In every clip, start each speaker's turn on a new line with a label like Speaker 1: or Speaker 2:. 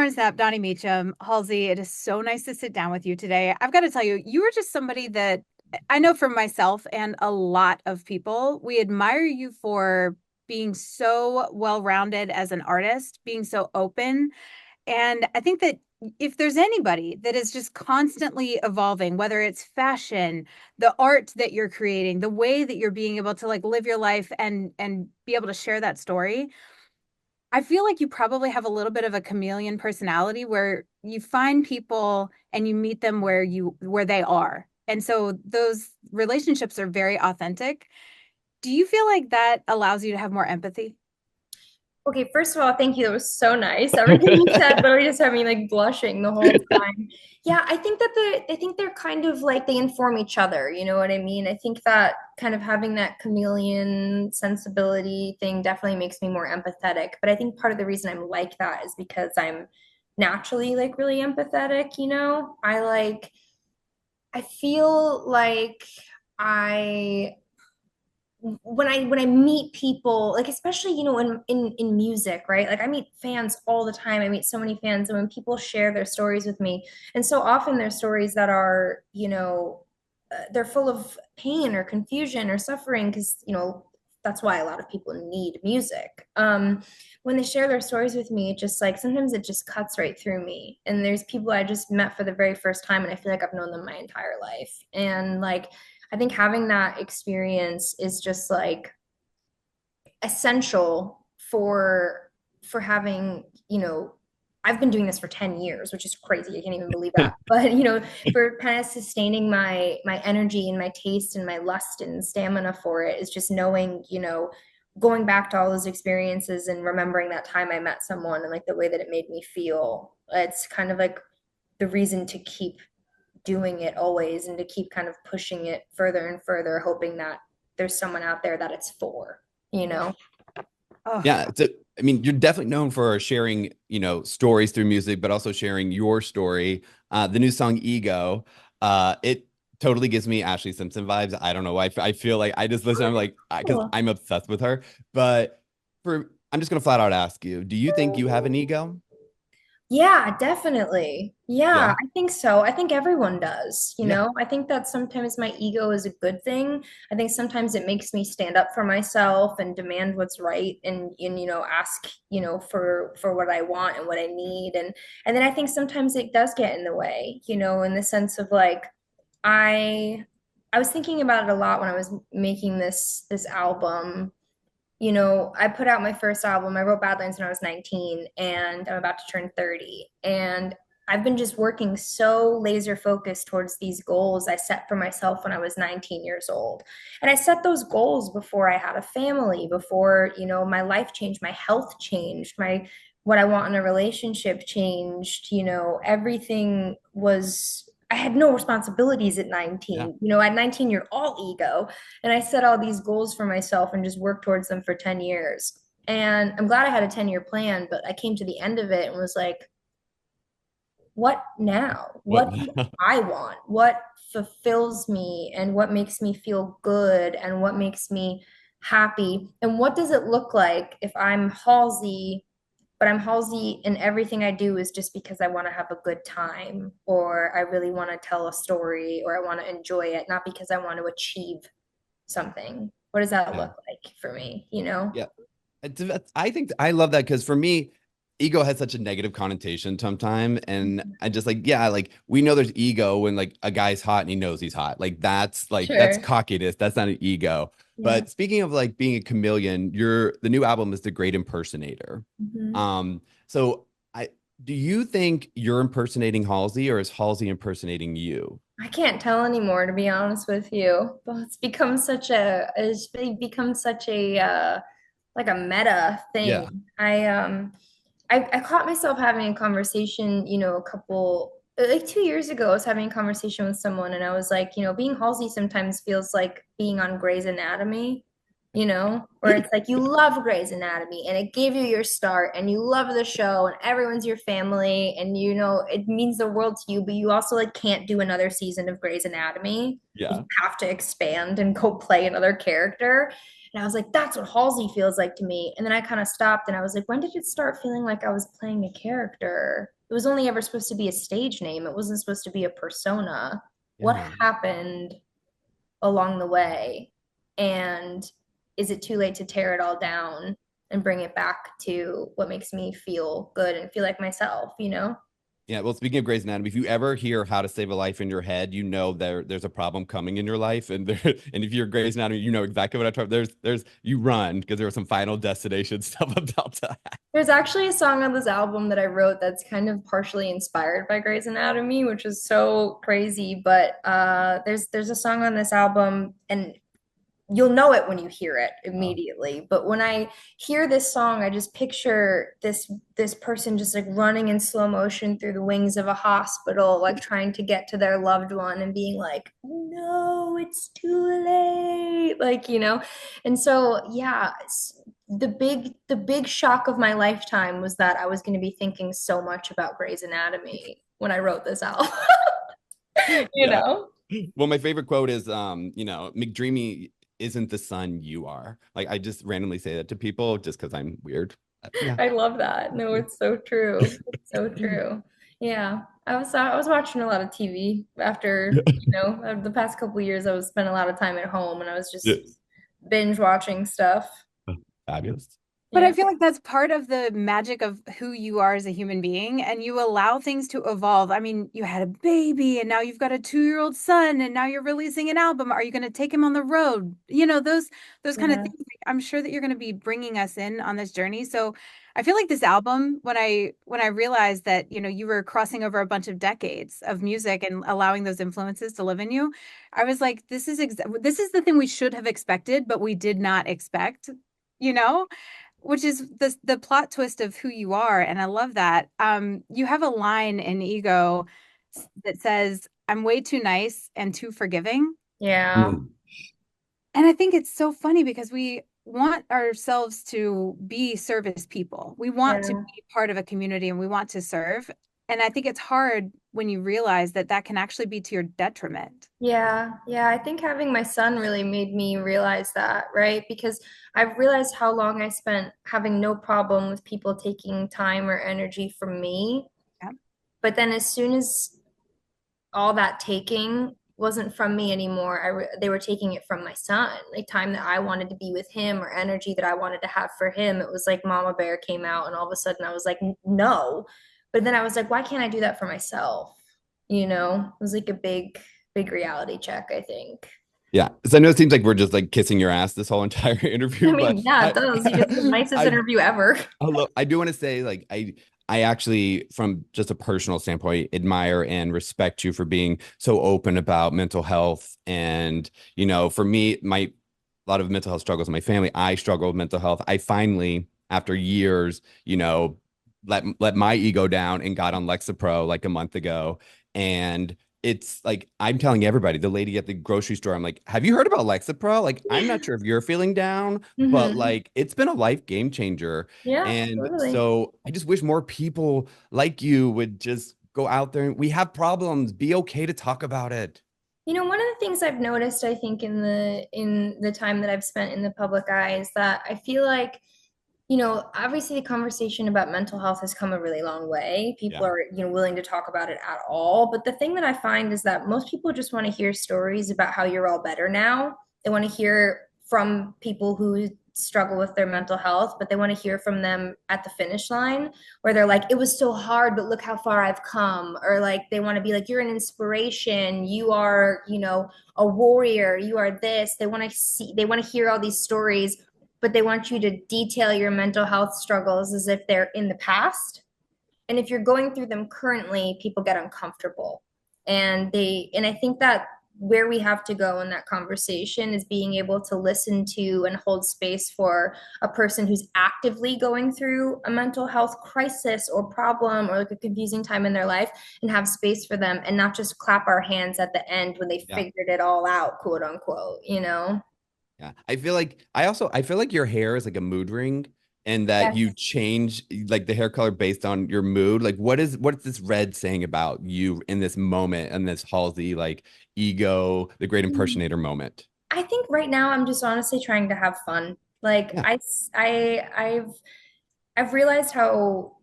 Speaker 1: Lauren Sapp, Donnie Meacham, Halsey, it is so nice to sit down with you today. I've got to tell you, you are just somebody that I know for myself and a lot of people, we admire you for being so well-rounded as an artist, being so open. And I think that if there's anybody that is just constantly evolving, whether it's fashion, the art that you're creating, the way that you're being able to like live your life and be able to share that story, I feel like you probably have a little bit of a chameleon personality where you find people and you meet them where they are. And so those relationships are very authentic. Do you feel like that allows you to have more empathy?
Speaker 2: Okay, first of all, thank you. That was so nice. Everything you said literally just had me like blushing the whole time. Yeah, I think that I think they're kind of like they inform each other, you know what I mean? I think that kind of having that chameleon sensibility thing definitely makes me more empathetic. But I think part of the reason I'm like that is because I'm naturally like really empathetic, you know? I feel like I when I meet people, like especially in music, right? Like I meet fans all the time. I meet so many fans, and when people share their stories with me, and so often they're stories that are they're full of pain or confusion or suffering because that's why a lot of people need music. When they share their stories with me, it just like sometimes it just cuts right through me. And there's people I just met for the very first time, and I feel like I've known them my entire life. And like I think having that experience is just like essential for having, I've been doing this for 10 years, which is crazy. I can't even believe that. But, for kind of sustaining my energy and my taste and my lust and stamina for it is just knowing, going back to all those experiences and remembering that time I met someone and like the way that it made me feel. It's kind of like the reason to keep doing it always and to keep kind of pushing it further and further, hoping that there's someone out there that it's for, you know?
Speaker 1: Oh,
Speaker 3: Yeah, I mean, you're definitely known for sharing, stories through music, but also sharing your story. The new song "Ego," it totally gives me Ashley Simpson vibes. I don't know why. I feel like I just listen. I'm like, because
Speaker 2: Cool.
Speaker 3: I'm obsessed with her. But I'm just gonna flat out ask you: do you think you have an ego?
Speaker 2: Yeah, definitely. Yeah,
Speaker 3: Yeah,
Speaker 2: I think so. I think everyone does, you
Speaker 3: yeah,
Speaker 2: know? I think that sometimes my ego is a good thing. I think sometimes it makes me stand up for myself and demand what's right and ask, for what I want and what I need. And then I think sometimes it does get in the way, in the sense of like I I was thinking about it a lot when I was making this album. I put out my first album. I wrote Badlands when I was 19, and I'm about to turn 30. And I've been just working so laser focused towards these goals I set for myself when I was 19 years old. And I set those goals before I had a family, before, my life changed, my health changed, my what I want in a relationship changed, everything was I had no responsibilities at
Speaker 3: yeah.
Speaker 2: 19. At 19, you're all ego. And I set all these goals for myself and just worked towards them for 10 years. And I'm glad I had a 10-year plan, but I came to the end of it and was like, what now?
Speaker 3: What
Speaker 2: What do I want? What fulfills me and what makes me feel good and what makes me happy? And what does it look like if I'm Halsey, but I'm Halsey and everything I do is just because I want to have a good time or I really want to tell a story or I want to enjoy it, not because I want to achieve something. What does that
Speaker 3: Yeah,
Speaker 2: look like for me, you know?
Speaker 3: yeah. I think I love that because for me, ego has such a negative connotation sometimes, and I just like, yeah, like we know there's ego when like a guy's hot and he knows he's hot. That's
Speaker 2: Sure.
Speaker 3: cockiness. That's not an ego.
Speaker 2: Yeah.
Speaker 3: But speaking of like being a chameleon, the new album is The Great Impersonator.
Speaker 2: Mhm.
Speaker 3: So I do you think you're impersonating Halsey or is Halsey impersonating you?
Speaker 2: I can't tell anymore, to be honest with you. But it's become such a like a meta
Speaker 3: Yeah.
Speaker 2: thing. I caught myself having a conversation, a couple like 2 years ago. I was having a conversation with someone, and I was like, being Halsey sometimes feels like being on Grey's Anatomy, where it's like you love Grey's Anatomy and it gave you your start, and you love the show, and everyone's your family, and it means the world to you, but you also like can't do another season of Grey's Anatomy. You
Speaker 3: Yeah.
Speaker 2: have to expand and go play another character. And I was like, that's what Halsey feels like to me. And then I kind of stopped and I was like, when did it start feeling like I was playing a character? It was only ever supposed to be a stage name. It wasn't supposed to be a persona. What
Speaker 3: Yeah.
Speaker 2: happened along the way? And is it too late to tear it all down and bring it back to what makes me feel good and feel like myself, you know?
Speaker 3: Yeah, well, speaking of Grey's Anatomy, if you ever hear how to save a life in your head, you know there's a problem coming in your life, and and if you're Grey's Anatomy, you know exactly what I'm talking. There's you run because there was some Final Destination stuff about to happen.
Speaker 2: There's actually a song on this album that I wrote that's kind of partially inspired by Grey's Anatomy, which is so crazy. But there's a song on this album, and you'll know it when you hear it
Speaker 3: Oh,
Speaker 2: immediately. But when I hear this song, I just picture this person just like running in slow motion through the wings of a hospital, like trying to get to their loved one and being like, no, it's too late. Like, you know? And so, yeah, the big shock of my lifetime was that I was going to be thinking so much about Grey's Anatomy when I wrote this album. You
Speaker 3: yeah.
Speaker 2: know?
Speaker 3: Well, my favorite quote is, McDreamy isn't the son you are. Like I just randomly say that to people just because I'm weird. Yeah.
Speaker 2: I love that. No, it's so true. It's so true. Yeah. I was watching a lot of TV after, the past couple of years I was spending a lot of time at home and I was
Speaker 3: Yeah.
Speaker 2: just binge watching stuff.
Speaker 3: Fabulous.
Speaker 1: But I
Speaker 2: Yeah.
Speaker 1: feel like that's part of the magic of who you are as a human being, and you allow things to evolve. I mean, you had a baby, and now you've got a 2-year-old son, and now you're releasing an album. Are you going to take him on the road? Those kind of
Speaker 2: Yeah.
Speaker 1: things. I'm sure that you're going to be bringing us in on this journey. So I feel like this album, when I realized that, you were crossing over a bunch of decades of music and allowing those influences to live in you, I was like, this is the thing we should have expected, but we did not expect, you know? Which is the plot twist of who you are, and I love that. You have a line in Ego that says, "I'm way too nice and too forgiving,"
Speaker 2: Yeah.
Speaker 3: Mm.
Speaker 1: and I think it's so funny because we want ourselves to be service people. We want to
Speaker 2: Yeah.
Speaker 1: be part of a community, and we want to serve. And I think it's hard when you realize that that can actually be to your detriment.
Speaker 2: Yeah, yeah, I think having my son really made me realize that, right? Because I've realized how long I spent having no problem with people taking time or energy from me.
Speaker 1: Yeah.
Speaker 2: But then as soon as all that taking wasn't from me anymore, they were taking it from my son. Like time that I wanted to be with him or energy that I wanted to have for him. It was like Mama Bear came out and all of a sudden I was like, no. But then I was like, why can't I do that for myself? It was like a big reality check, I think.
Speaker 3: Yeah. So I know it seems like we're just like kissing your ass this whole entire
Speaker 2: I
Speaker 3: interview, but
Speaker 2: mean, yeah, it does. You did the nicest
Speaker 3: I
Speaker 2: interview ever.
Speaker 3: I do want to say like I actually from just a personal standpoint admire and respect you for being so open about mental health. And for me, my a lot of mental health struggles in my family. I struggle with mental health. I finally, after years, let my ego down and got on Lexapro like a month ago. And it's like I'm telling everybody, the lady at the grocery store, I'm like, have you heard about Lexapro? Like, I'm not sure if you're feeling down, but
Speaker 2: Hmm.
Speaker 3: like it's been a life game changer.
Speaker 2: Yeah,
Speaker 3: And
Speaker 2: totally.
Speaker 3: so I just wish more people like you would just go out there. We have problems. Be okay to talk about it.
Speaker 2: One of the things I've noticed, I think, in the time that I've spent in the public eye is that I feel like, obviously the conversation about mental health has come a really long way. People
Speaker 3: Yeah.
Speaker 2: are, willing to talk about it at all. But the thing that I find is that most people just want to hear stories about how you're all better now. They want to hear from people who struggle with their mental health, but they want to hear from them at the finish line where they're like, it was so hard, but look how far I've come. Or like they want to be like, you're an inspiration, you are, a warrior, you are this. They want to hear all these stories, but they want you to detail your mental health struggles as if they're in the past. And if you're going through them currently, people get uncomfortable. And I think that where we have to go in that conversation is being able to listen to and hold space for a person who's actively going through a mental health crisis or problem or like a confusing time in their life and have space for them and not just clap our hands at the end when they
Speaker 3: Yeah.
Speaker 2: figured it all out, quote unquote.
Speaker 3: Yeah. I feel like your hair is like a mood ring and that you
Speaker 2: Yes.
Speaker 3: change like the hair color based on your mood. Like what is this red saying about you in this moment and this Halsey like ego, the great impersonator moment?
Speaker 2: I think right now I'm just honestly trying to have fun. Like
Speaker 3: Yeah.
Speaker 2: I've realized how,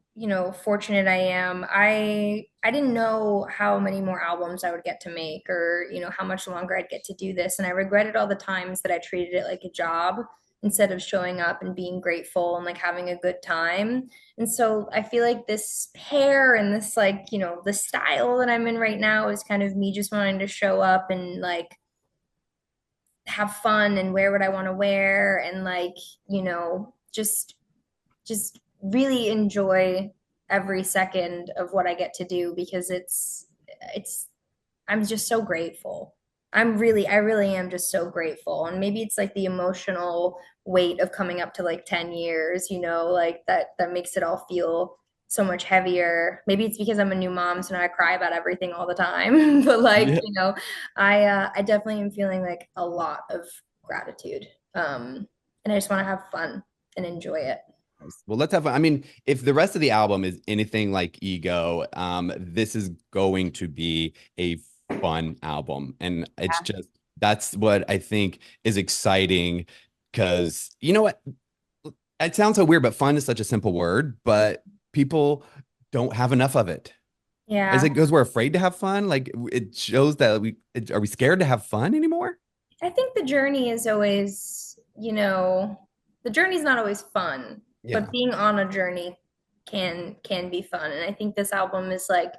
Speaker 2: fortunate I am. I didn't know how many more albums I would get to make or, how much longer I'd get to do this. And I regretted all the times that I treated it like a job instead of showing up and being grateful and like having a good time. And so I feel like this hair and this like, the style that I'm in right now is kind of me just wanting to show up and like have fun and wear what I want to wear and like, just really enjoy every second of what I get to do because it's I'm just so grateful. I really am just so grateful. And maybe it's like the emotional weight of coming up to like 10 years, like that makes it all feel so much heavier. Maybe it's because I'm a new mom, so now I cry about everything all the time. But like,
Speaker 3: Yeah.
Speaker 2: I definitely am feeling like a lot of gratitude. And I just want to have fun and enjoy it.
Speaker 3: Nice. Well, let's have fun. I mean, if the rest of the album is anything like Ego, this is going to be a fun album. And it's just that's what I think is exciting because you know what? It sounds so weird, but fun is such a simple word, but people don't have enough of it. Is
Speaker 2: Yeah.
Speaker 3: it because we're afraid to have fun? Like it shows that are we scared to have fun anymore?
Speaker 2: I think the journey is always, the journey's not always fun, but
Speaker 3: Yeah.
Speaker 2: being on a journey can be fun. And I think this album is like,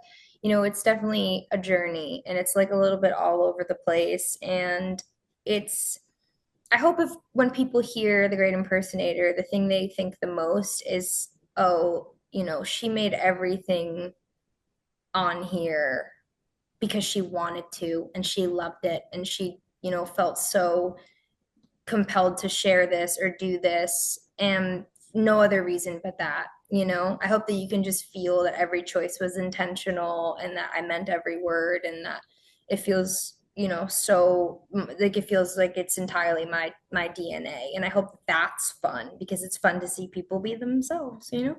Speaker 2: it's definitely a journey and it's like a little bit all over the place. And it's I hope if when people hear The Great Impersonator, the thing they think the most is, oh, she made everything on here because she wanted to and she loved it and she, felt so compelled to share this or do this and no other reason but that. I hope that you can just feel that every choice was intentional and that I meant every word and that it feels so like it feels like it's entirely my DNA. And I hope that's fun because it's fun to see people be themselves.
Speaker 3: Yeah.